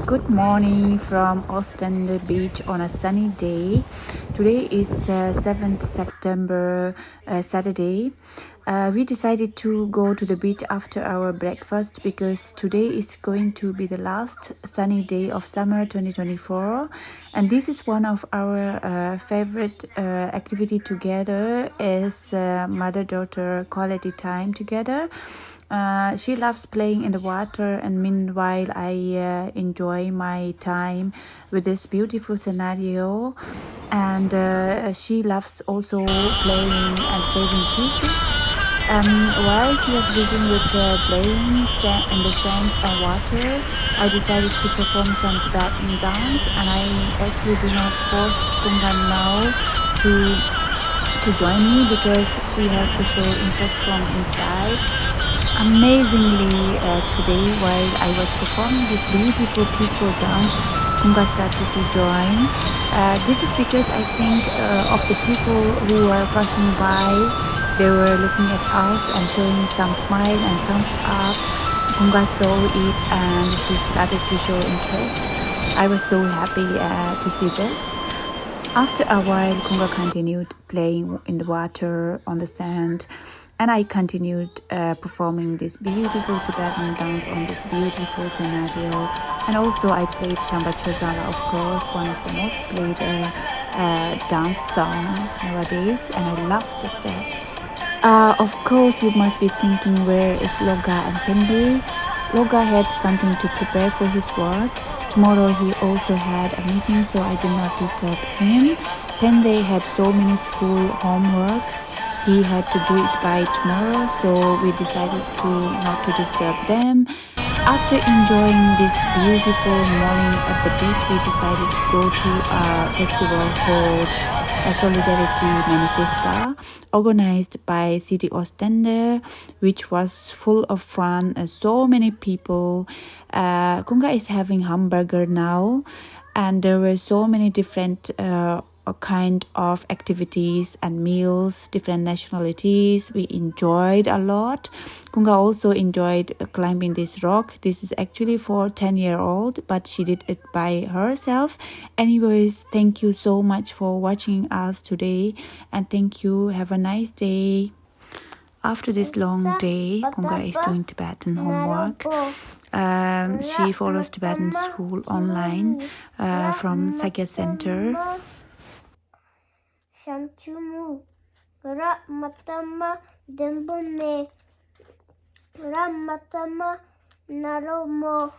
Good morning from Ostend Beach on a sunny day. Today is 7th September, Saturday. We decided to go to the beach after our breakfast because today is going to be the last sunny day of summer 2024, and this is one of our favorite activity together as mother-daughter quality time together. She loves playing in the water, and meanwhile I enjoy my time with this beautiful scenario. And she loves also playing and saving fishes. While she was busy with playing in the sand and water, I decided to perform some Tibetan dance, and I actually do not force Kungan now to join me because she has to show interest from inside. Amazingly, today while I was performing this beautiful peaceful dance, Kunga started to join. This is because I think of the people who were passing by. They were looking at us and showing some smile and thumbs up. Kunga saw it and she started to show interest. I was so happy to see this. After a while, Kunga continued playing in the water, on the sand, and I continued performing this beautiful Tibetan dance on this beautiful scenario. And also I played Shamba Chozala, of course, one of the most played dance song nowadays, and I love the steps. Of course, you must be thinking, where is Loga and Pende? Loga had something to prepare for his work. Tomorrow he also had a meeting, so I did not disturb him. Pende had so many school homeworks. He had to do it by tomorrow, so we decided to not to disturb them. After enjoying this beautiful morning at the beach, we decided to go to a festival called a Solidarity Manifesta, organized by City Ostende, which was full of fun and so many people. Kunga is having hamburger now, and there were so many different kind of activities and meals, different nationalities. We enjoyed a lot. Kunga also enjoyed climbing this rock. This is actually for 10-year-old, but she did it by herself. Anyways, thank you so much for watching us today, and thank you. Have a nice day. After this long day, Kunga is doing Tibetan homework. She follows Tibetan school online from Sakya Center. Shamchumu Ramatama Dembune Ramatama Naromo